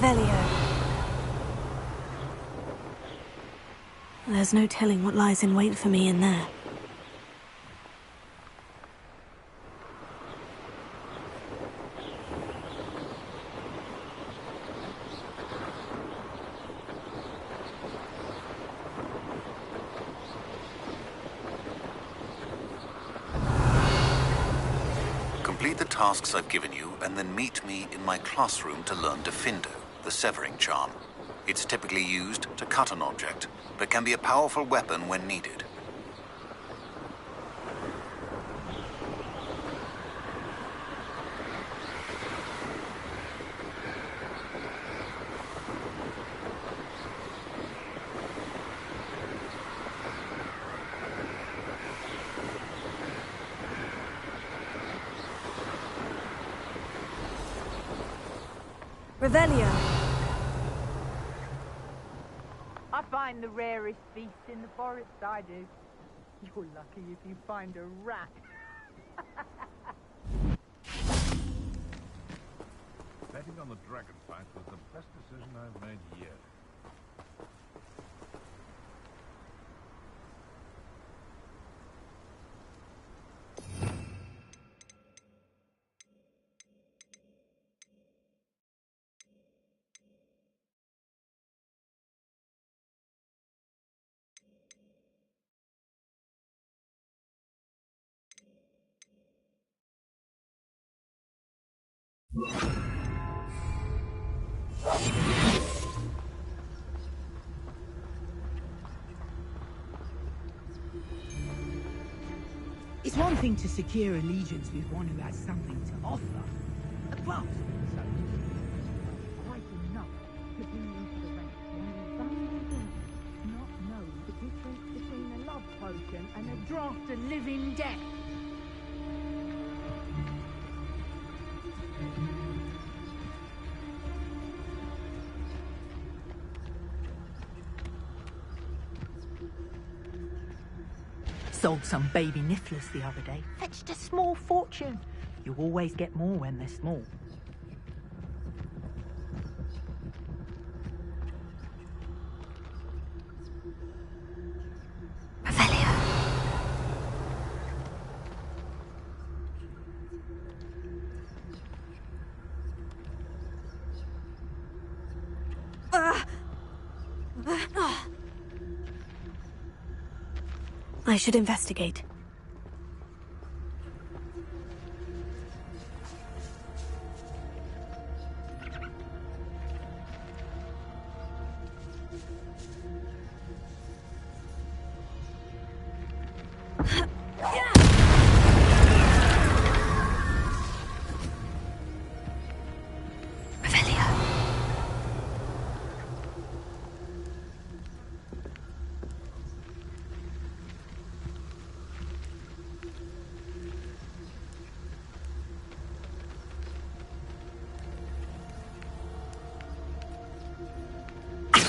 Revelio. There's no telling what lies in wait for me in there. Complete the tasks I've given you, and then meet me in my classroom to learn Defindo, the severing charm. It's typically used to cut an object, but can be a powerful weapon when needed. Revelio. I find the rarest beast in the forest, I do. You're lucky if you find a rat. Betting on the dragon fight was the best decision I've made yet. It's one thing to secure allegiance with one who has something to offer. A class, so to speak. Quite enough to bring into the ranks when you vulnerable not know the difference between a love potion and a draft of living death. Sold some baby nifflers the other day. Fetched a small fortune. You always get more when they're small. Revelio. I should investigate.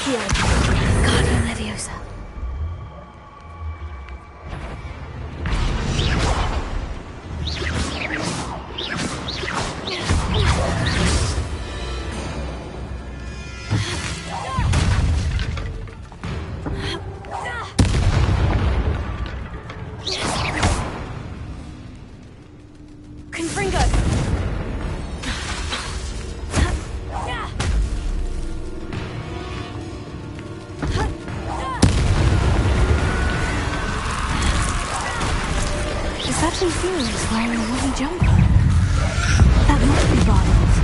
Guardian Leviosa. He's wearing a woolly jumper. That must be Bartle's.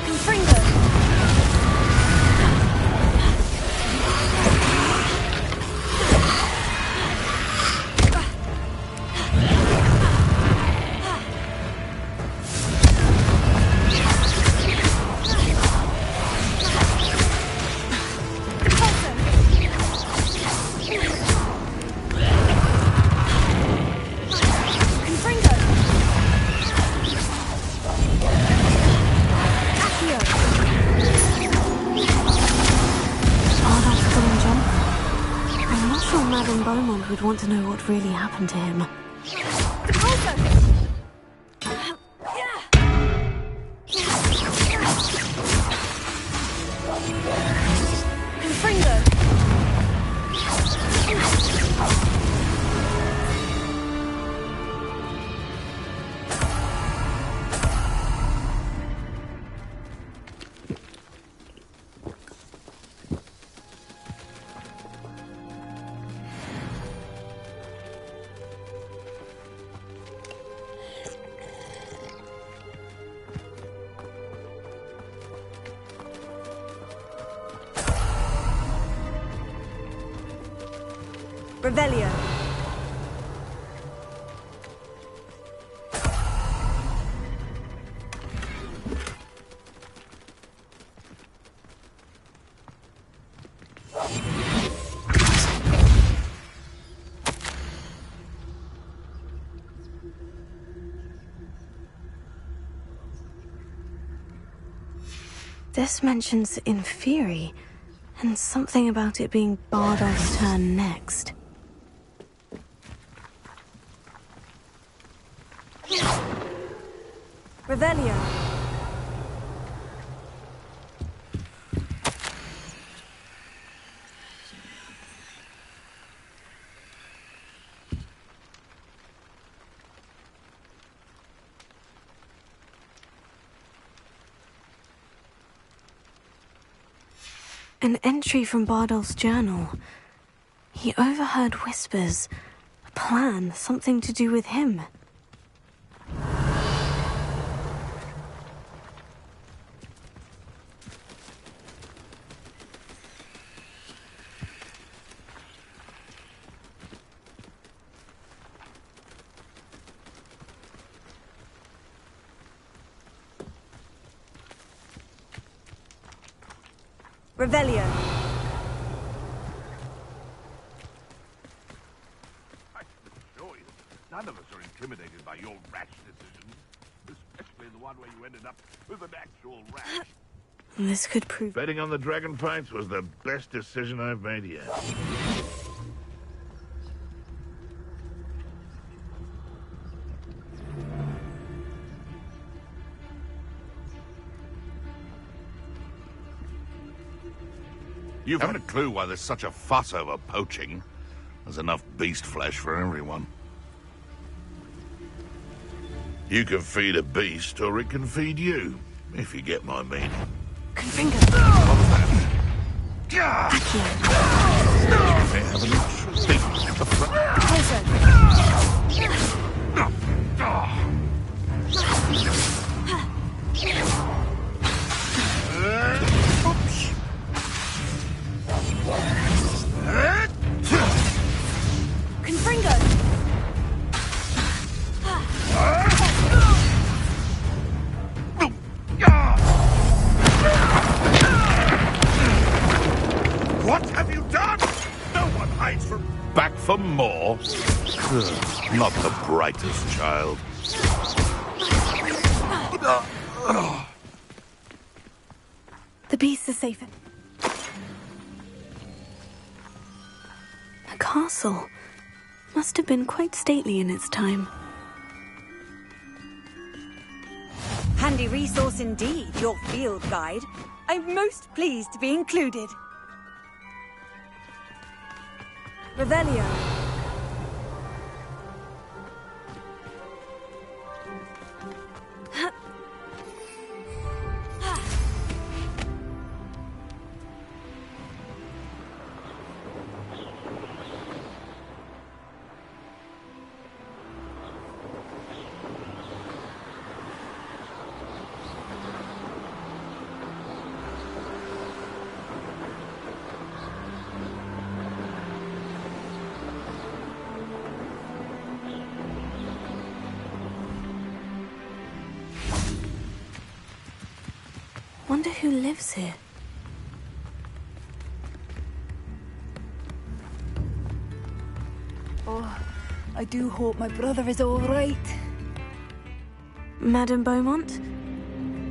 Confringo! Would want to know what really happened to him. Revelio. This mentions Inferi, and something about it being Bardolph's turn next. Revelio. An entry from Bardolph's journal. He overheard whispers. A plan, something to do with him. Revelio. I can assure you, none of us are intimidated by your rash decisions, especially the one where you ended up with an actual rash. This could prove... Betting on the dragon fights was the best decision I've made yet. You haven't a clue why there's such a fuss over poaching. There's enough beast flesh for everyone. You can feed a beast, or it can feed you, if you get my meaning. Confringo. Yeah. What have you done? No one hides from... Back for more? Ugh, not the brightest child. The beasts are safe. A castle. Must have been quite stately in its time. Handy resource indeed, your field guide. I'm most pleased to be included. Revelio. Wonder who lives here. Oh, I do hope my brother is all right. Madame Beaumont?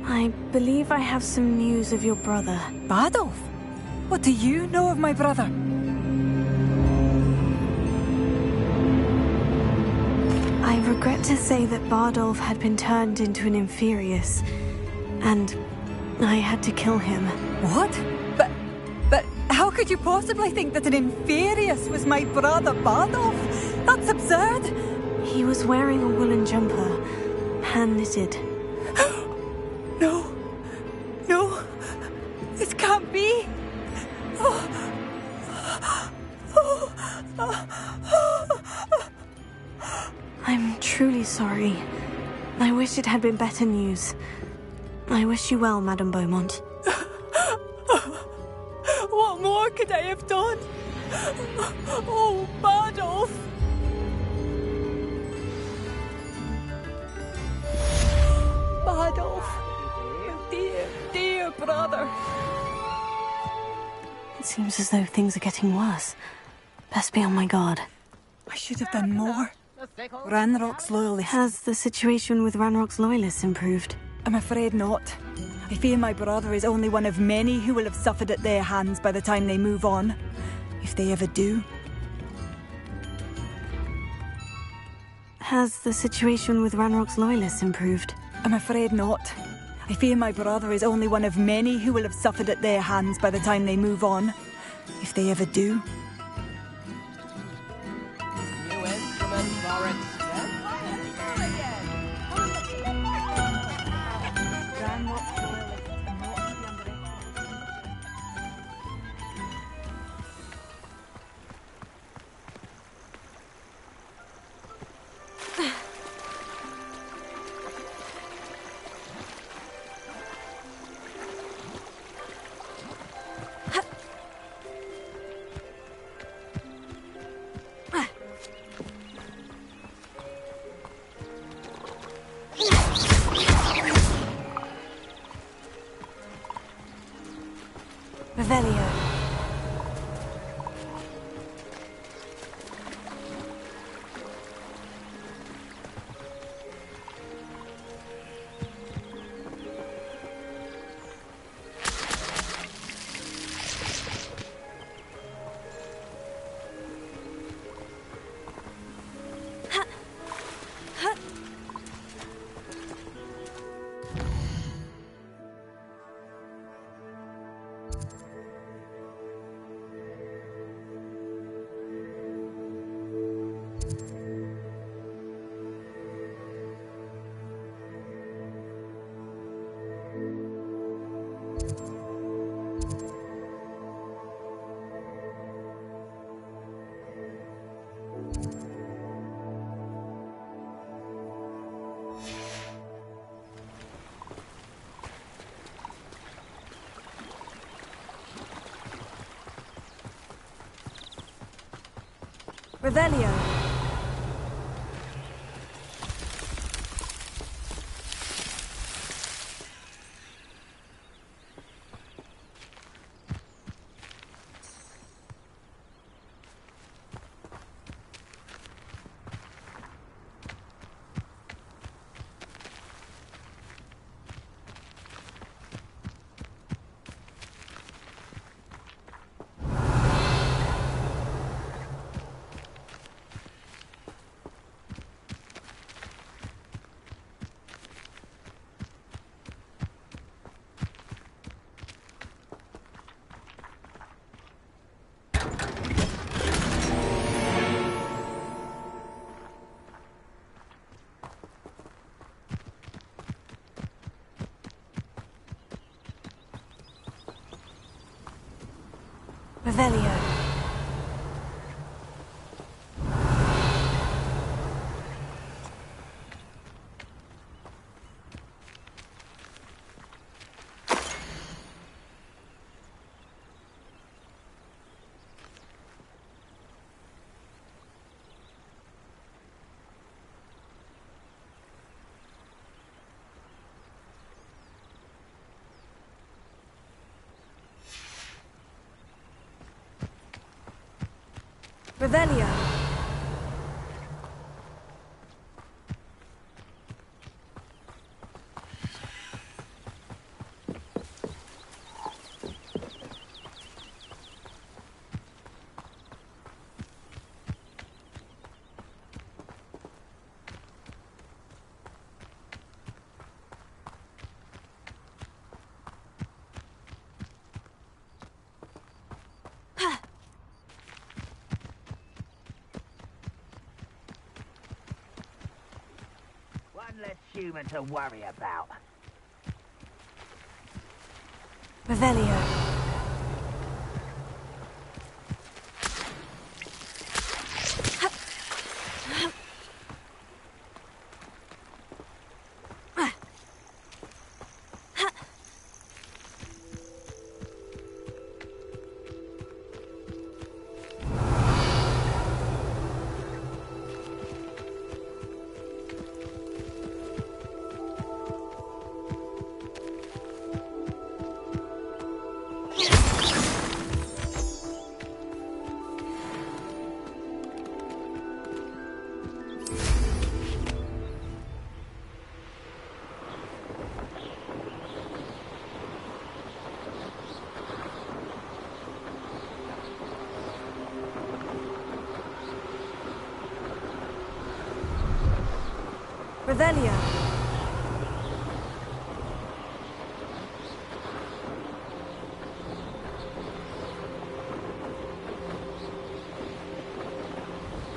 I believe I have some news of your brother. Bardolph? What do you know of my brother? I regret to say that Bardolph had been turned into an Inferius, and I had to kill him. What? But how could you possibly think that an Inferius was my brother Bardolph? That's absurd! He was wearing a woolen jumper, hand-knitted. No. No. This can't be. I'm truly sorry. I wish it had been better news. I wish you well, Madame Beaumont. What more could I have done? Oh, Bardolph! Bardolph! Bardolph! Oh dear, dear brother! It seems as though things are getting worse. Best be on my guard. I should have done more. Ranrock's loyalists. Has the situation with Ranrock's loyalists improved? I'm afraid not. I fear my brother is only one of many who will have suffered at their hands by the time they move on. If they ever do. Has the situation with Ranrock's loyalists improved? I'm afraid not. I fear my brother is only one of many who will have suffered at their hands by the time they move on. If they ever do. New instrument, Lawrence. Ranrock's loyalists are not to be underestimated. Revelio. Revelio. Revelio. Revelio. One less human to worry about. Revelio. Revelio.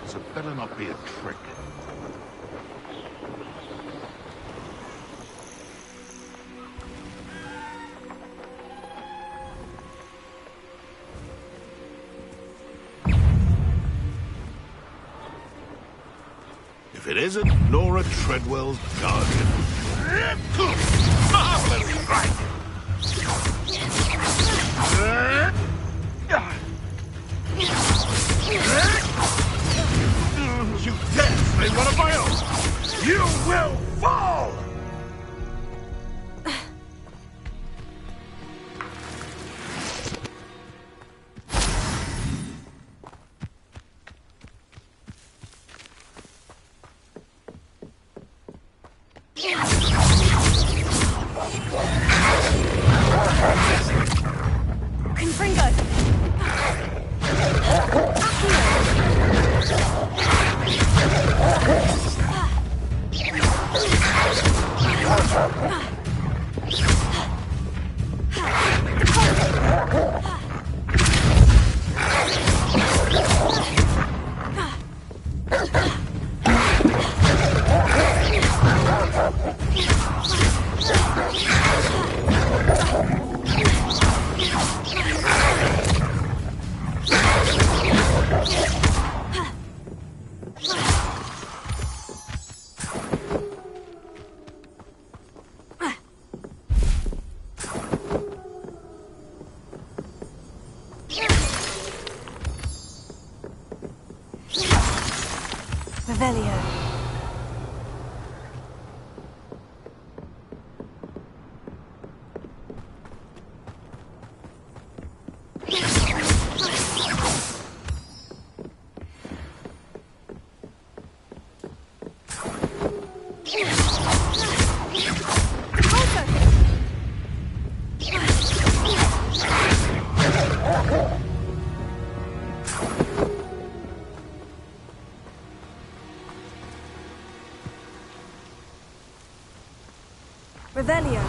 So it better not be a trick. If it isn't Nora Treadwell's guardian. Marvelous strike! You dare slay one of my own! You will fall! Confringo! Revelio. Revelio.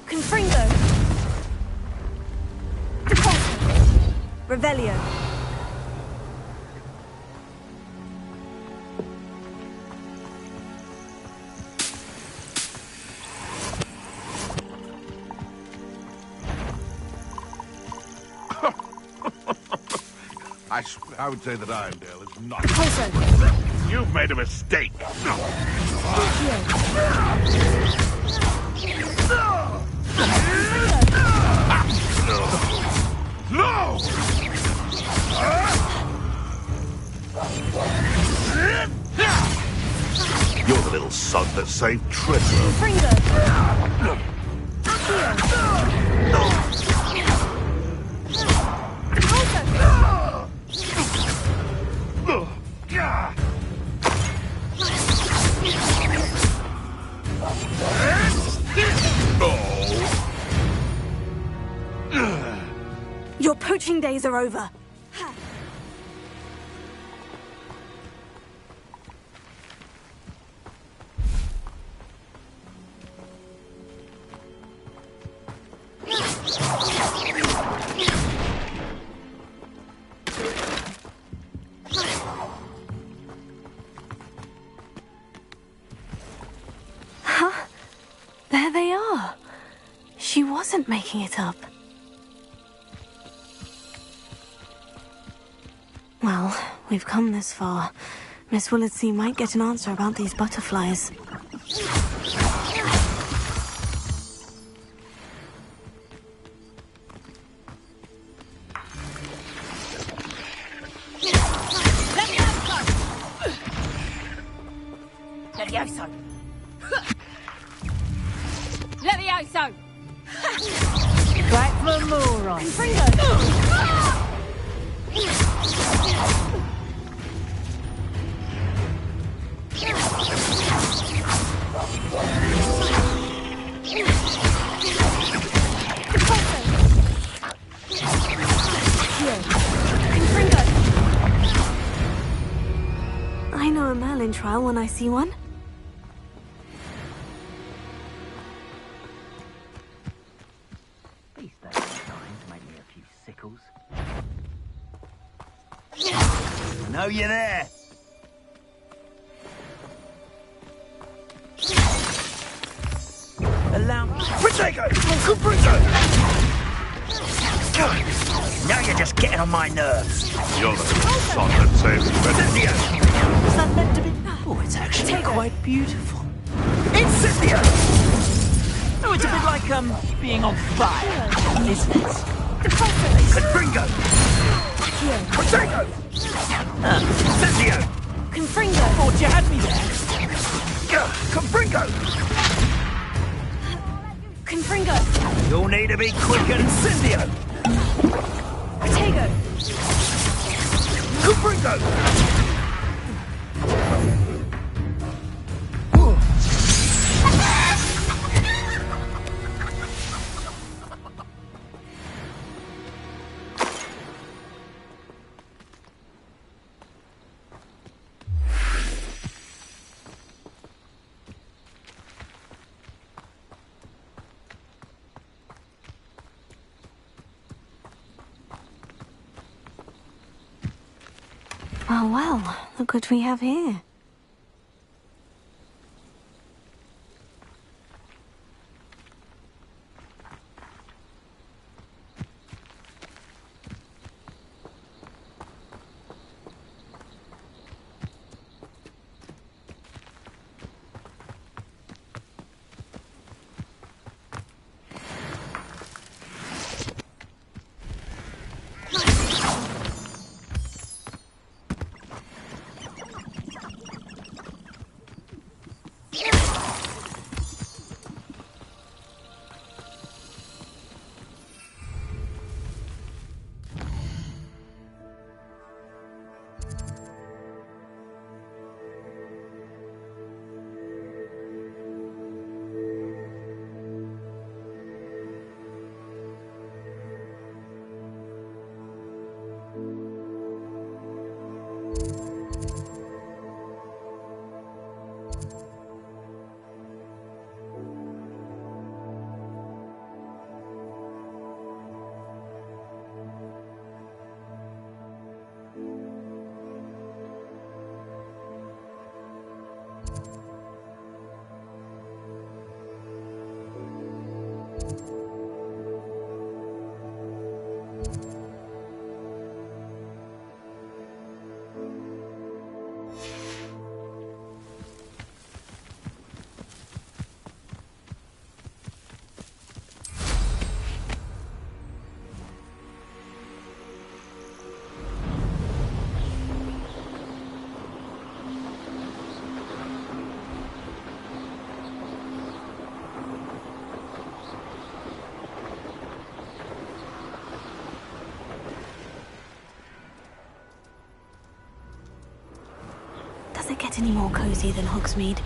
Confringo. Revelio. I would say that Irondale is not. Repulso. You've made a mistake. No! You're the little sod that saved Treadwell. Confringo. Your poaching days are over. Huh? There they are. She wasn't making it up. Well, we've come this far. Miss Willardsea might get an answer about these butterflies. Levioso! Levioso! Back for more on. Confringo! trial when I see one. These days time to make me a few sickles. I know you're there. Allow me. Potato! Comprito! Now you're just getting on my nerves. You're the son that saves Cynthia! Was that meant to be? Oh, it's actually Potato. quite beautiful. Cynthia! Oh, it's a bit like, being on fire, isn't it? Confringo! Potato! Cynthia! Confringo! Thought you had me there. Confringo! Confringo! You'll need to be quicker than Cynthia! Potato! Confringo! Well, well, look what we have here. Does it get any more cozy than Hogsmeade?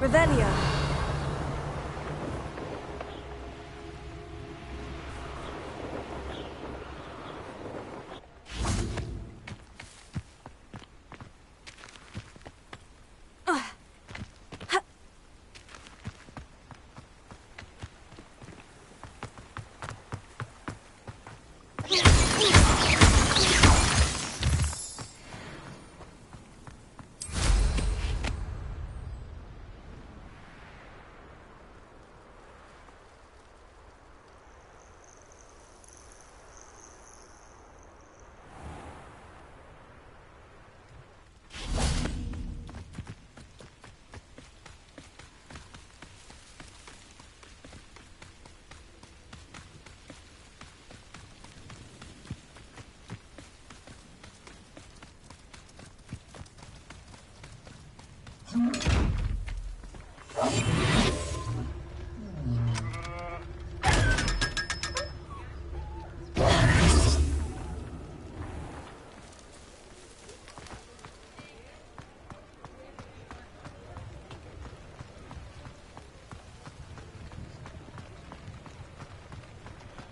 Revelio.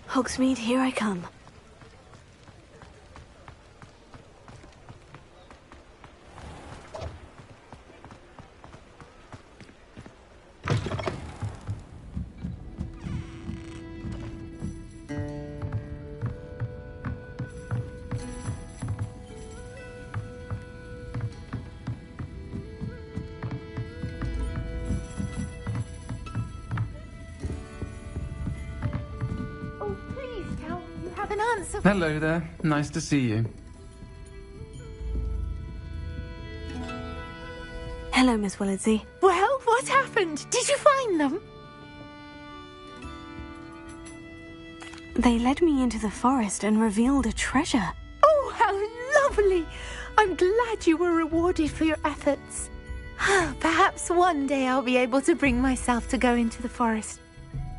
Hogsmeade, here I come. Hello there. Nice to see you. Hello, Miss Willardsey. Well, what happened? Did you find them? They led me into the forest and revealed a treasure. Oh, how lovely! I'm glad you were rewarded for your efforts. Perhaps one day I'll be able to bring myself to go into the forest.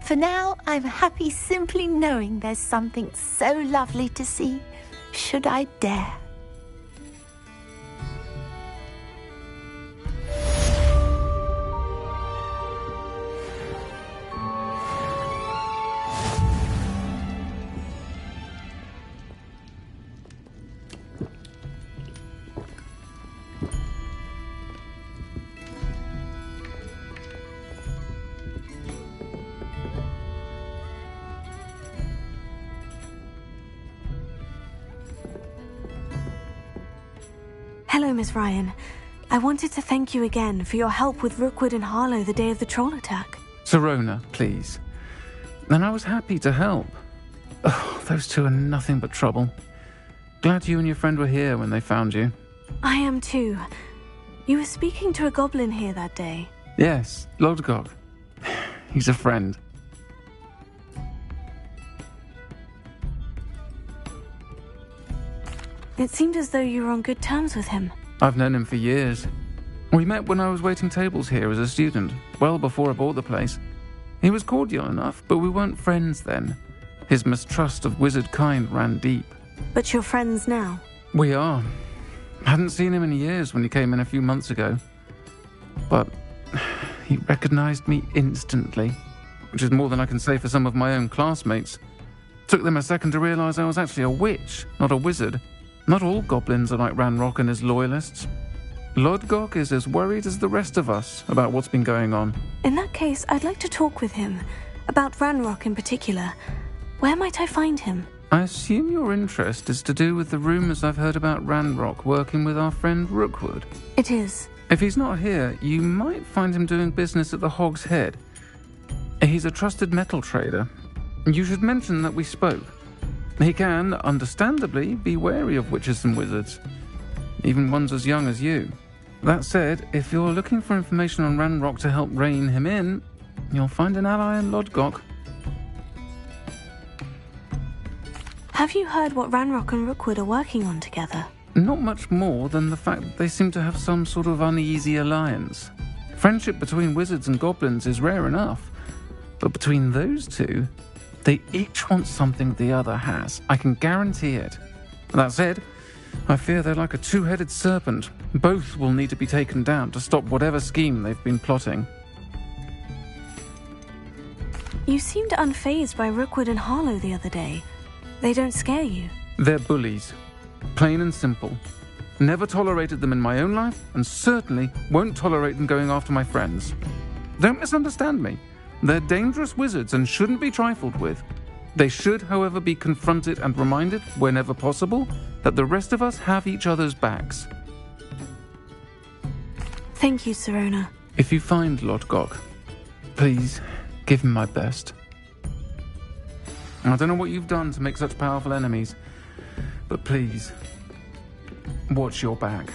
For now, I'm happy simply knowing there's something so lovely to see, should I dare. Hello, Miss Ryan. I wanted to thank you again for your help with Rookwood and Harlow the day of the troll attack. Sirona, please. And I was happy to help. Oh, those two are nothing but trouble. Glad you and your friend were here when they found you. I am too. You were speaking to a goblin here that day. Yes, Lodgok. He's a friend. It seemed as though you were on good terms with him. I've known him for years. We met when I was waiting tables here as a student, well before I bought the place. He was cordial enough, but we weren't friends then. His mistrust of wizard kind ran deep. But you're friends now? We are. Hadn't seen him in years when he came in a few months ago. But he recognized me instantly, which is more than I can say for some of my own classmates. Took them a second to realize I was actually a witch, not a wizard. Not all goblins are like Ranrock and his loyalists. Lodgok is as worried as the rest of us about what's been going on. In that case, I'd like to talk with him. About Ranrock in particular. Where might I find him? I assume your interest is to do with the rumors I've heard about Ranrock working with our friend Rookwood. It is. If he's not here, you might find him doing business at the Hog's Head. He's a trusted metal trader. You should mention that we spoke. He can, understandably, be wary of witches and wizards, even ones as young as you. That said, if you're looking for information on Ranrock to help rein him in, you'll find an ally in Lodgok. Have you heard what Ranrock and Rookwood are working on together? Not much more than the fact that they seem to have some sort of uneasy alliance. Friendship between wizards and goblins is rare enough, but between those two, they each want something the other has. I can guarantee it. That said, I fear they're like a two-headed serpent. Both will need to be taken down to stop whatever scheme they've been plotting. You seemed unfazed by Rookwood and Harlow the other day. They don't scare you. They're bullies. Plain and simple. Never tolerated them in my own life, and certainly won't tolerate them going after my friends. Don't misunderstand me. They're dangerous wizards and shouldn't be trifled with. They should, however, be confronted and reminded, whenever possible, that the rest of us have each other's backs. Thank you, Sirona. If you find Lodgok, please give him my best. I don't know what you've done to make such powerful enemies, but please, watch your back.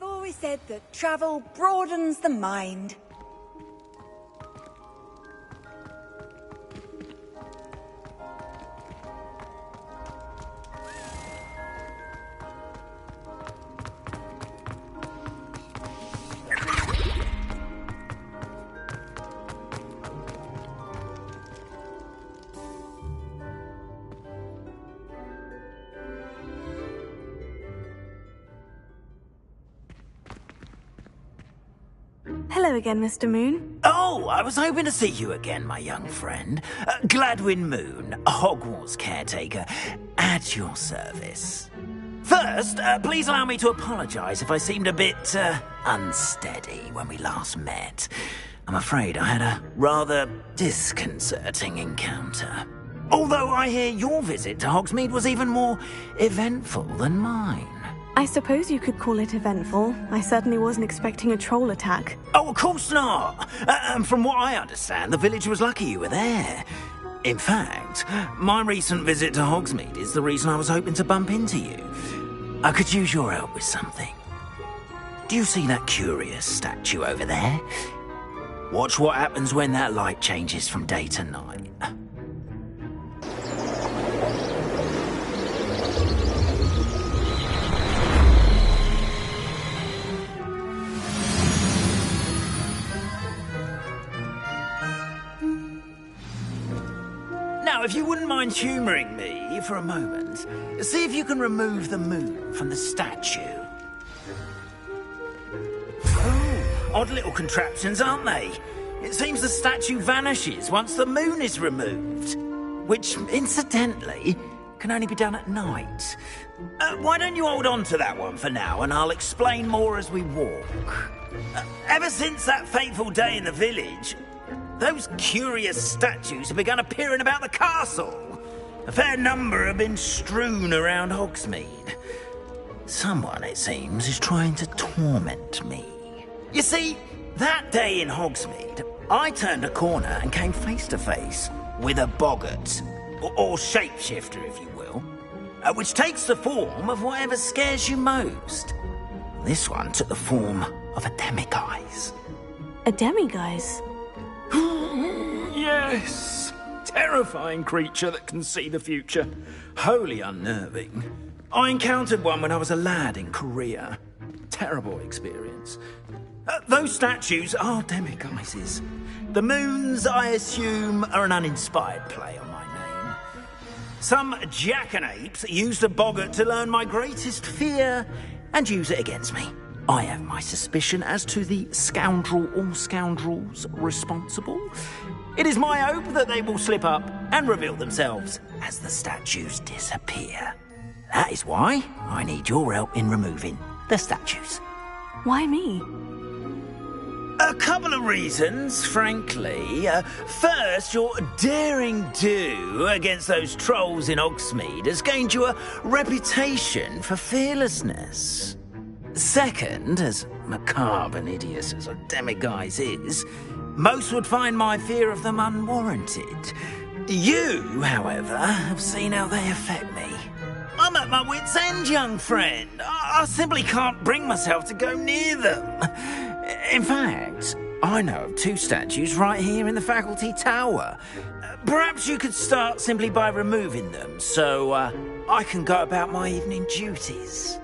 I've always said that travel broadens the mind. Hello again, Mr. Moon. Oh, I was hoping to see you again, my young friend. Gladwin Moon, Hogwarts caretaker, at your service. First, please allow me to apologise if I seemed a bit unsteady when we last met. I'm afraid I had a rather disconcerting encounter. Although I hear your visit to Hogsmeade was even more eventful than mine. I suppose you could call it eventful. I certainly wasn't expecting a troll attack. Oh, of course not. From what I understand, the village was lucky you were there. In fact, my recent visit to Hogsmeade is the reason I was hoping to bump into you. I could use your help with something. Do you see that curious statue over there? Watch what happens when that light changes from day to night. Now, if you wouldn't mind humouring me for a moment, see if you can remove the moon from the statue. Oh, odd little contraptions, aren't they? It seems the statue vanishes once the moon is removed, which, incidentally, can only be done at night. Why don't you hold on to that one for now, and I'll explain more as we walk. Ever since that fateful day in the village, those curious statues have begun appearing about the castle. A fair number have been strewn around Hogsmeade. Someone, it seems, is trying to torment me. You see, that day in Hogsmeade, I turned a corner and came face to face with a boggart, or shapeshifter, if you will, which takes the form of whatever scares you most. This one took the form of a demiguise. A demiguise? Yes! Terrifying creature that can see the future. Wholly unnerving. I encountered one when I was a lad in Korea. Terrible experience. Those statues are demiguises. The moons, I assume, are an uninspired play on my name. Some jackanapes used a boggart to learn my greatest fear and use it against me. I have my suspicion as to the scoundrel or scoundrels responsible. It is my hope that they will slip up and reveal themselves as the statues disappear. That is why I need your help in removing the statues. Why me? A couple of reasons, frankly. First, your daring do against those trolls in Hogsmeade has gained you a reputation for fearlessness. Second, as macabre and hideous as a demiguise is, most would find my fear of them unwarranted. You, however, have seen how they affect me. I'm at my wit's end, young friend. I simply can't bring myself to go near them. In fact, I know of two statues right here in the faculty tower. Perhaps you could start simply by removing them, so I can go about my evening duties.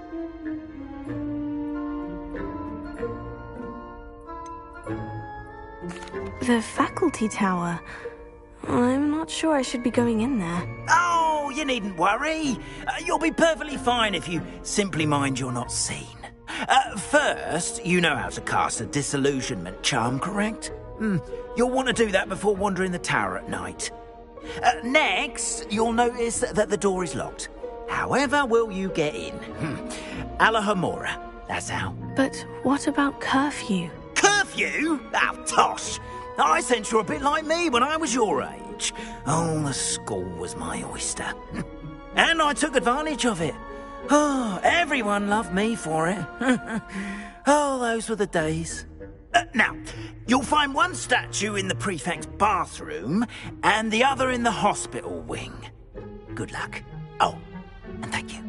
The faculty tower. I'm not sure I should be going in there. Oh, you needn't worry. You'll be perfectly fine if you simply mind you're not seen. First, you know how to cast a disillusionment charm, correct? You'll want to do that before wandering the tower at night. Next, you'll notice that the door is locked. However will you get in? Alahomora, that's how. But what about curfew? Curfew? Oh, tosh! I sense you're a bit like me when I was your age. Oh, the school was my oyster. And I took advantage of it. Oh, everyone loved me for it. Oh, those were the days. Now, you'll find one statue in the prefect's bathroom and the other in the hospital wing. Good luck. Oh, and thank you.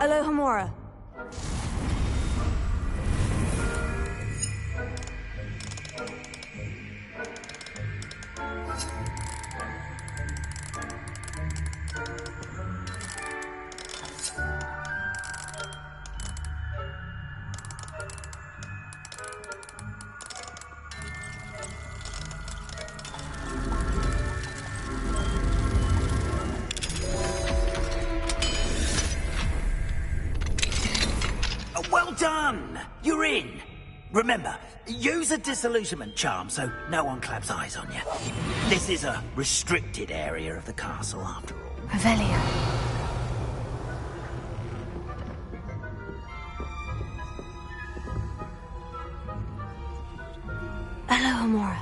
Elohimora. Well done! You're in. Remember, use a disillusionment charm so no one claps eyes on you. This is a restricted area of the castle, after all. Revelio. Elohimora.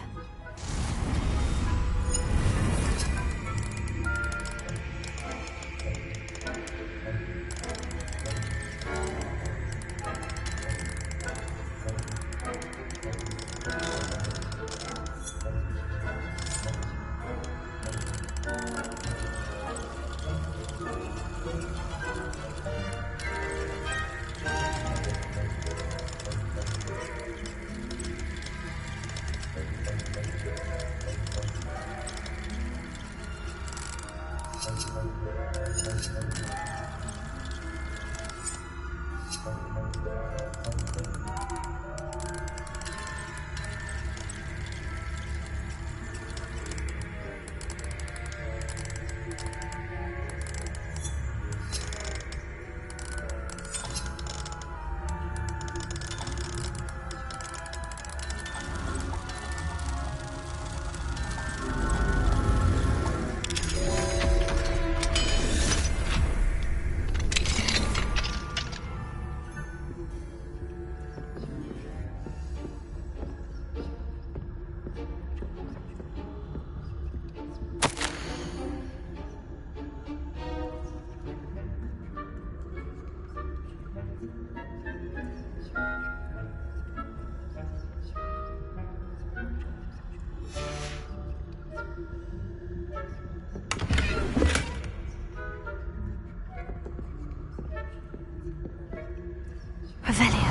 Revelio.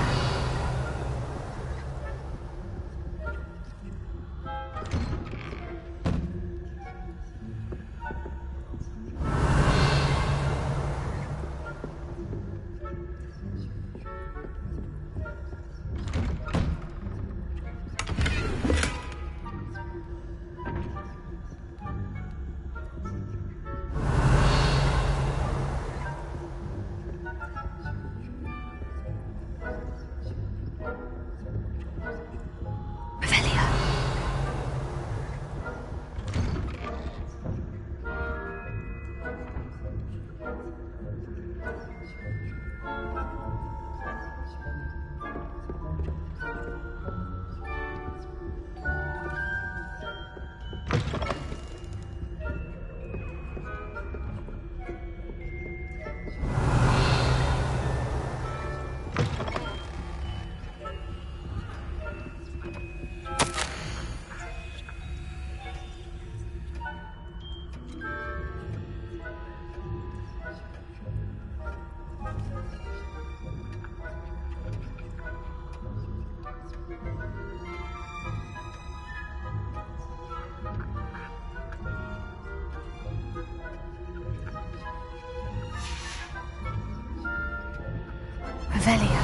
Revelio.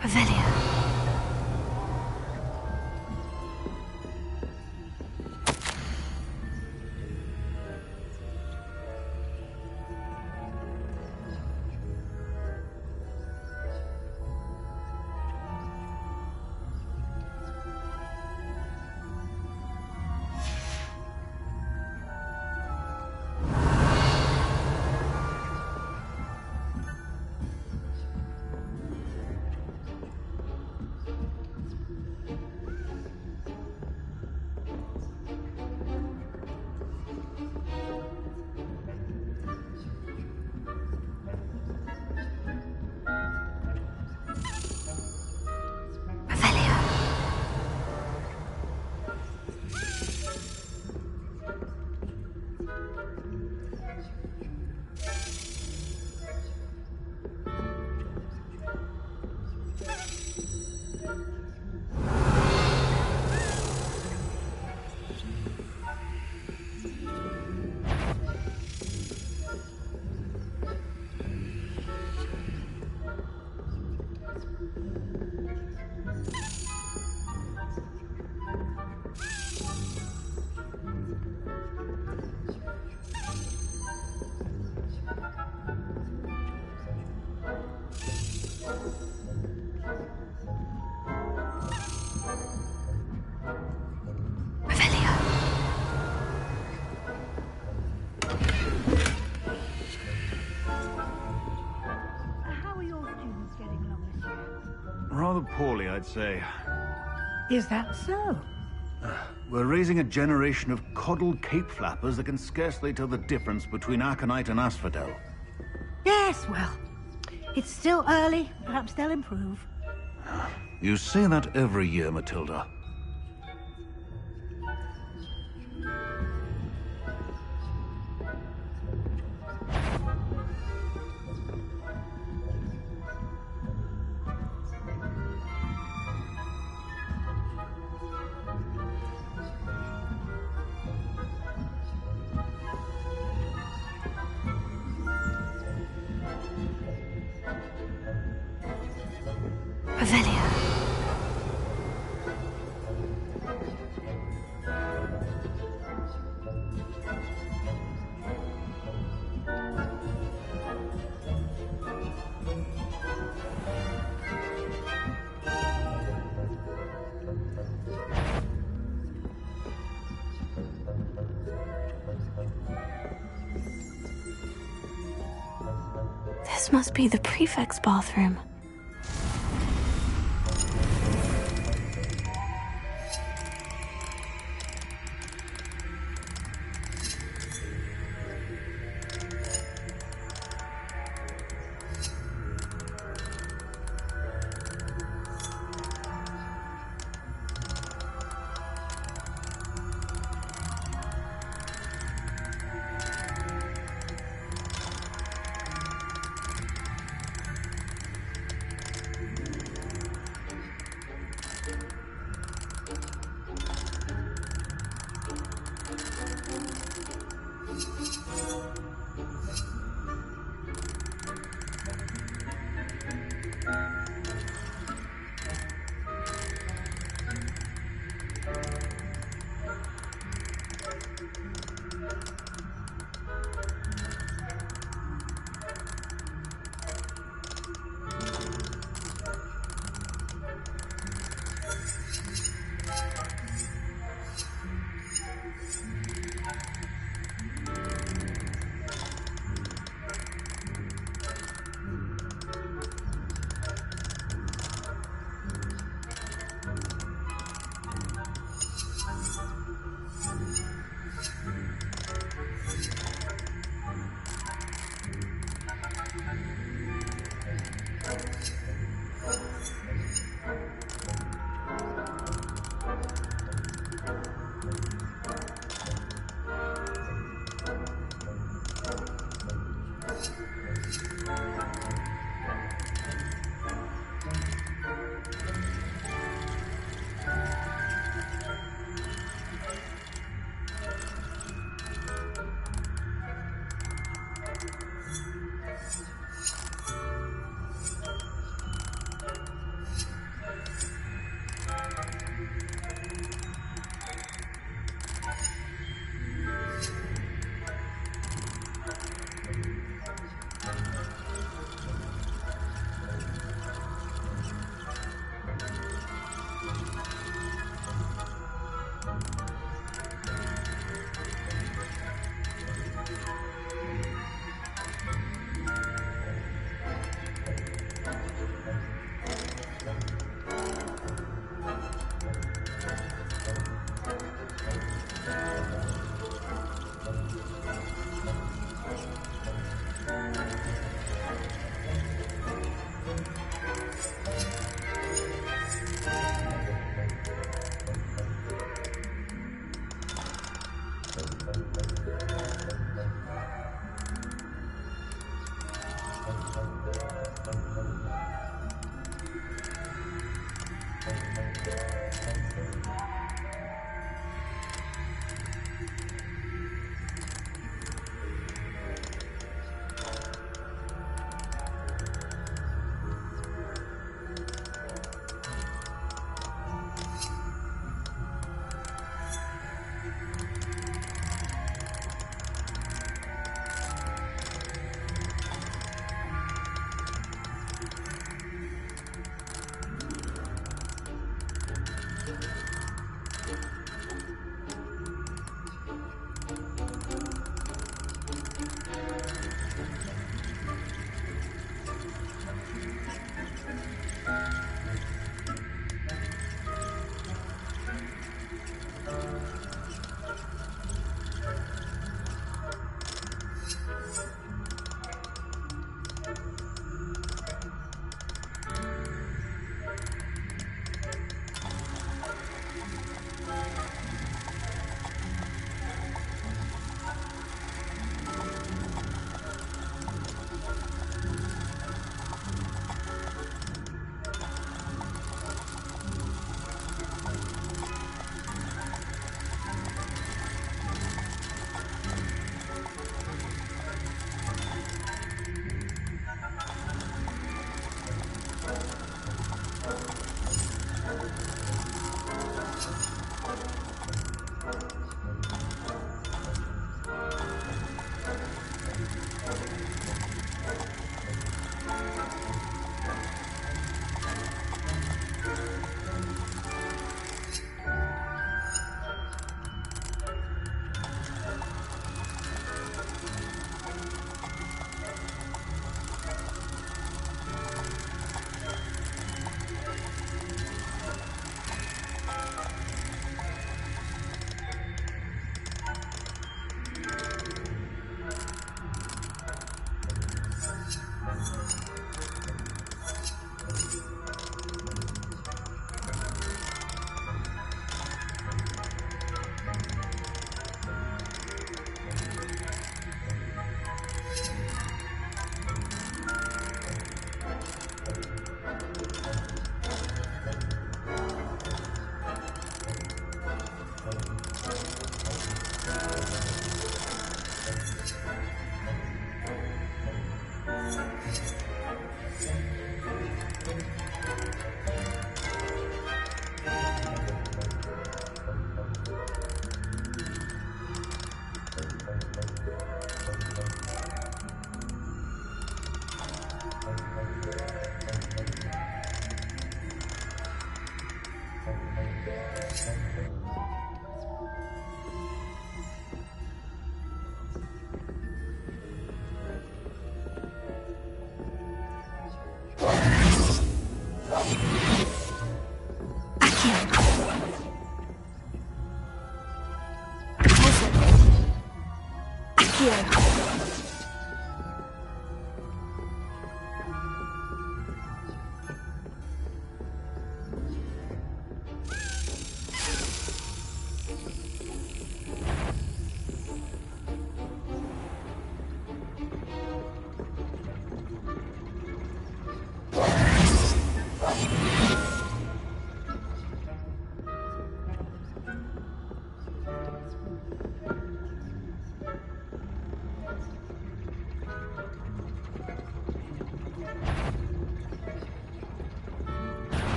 Revelio. Rather poorly, I'd say. Is that so? We're raising a generation of coddled cape flappers that can scarcely tell the difference between aconite and asphodel. Yes, well, it's still early. Perhaps they'll improve. You say that every year, Matilda. Revelio. This must be the prefect's bathroom.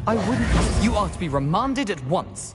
I wouldn't. You are to be remanded at once.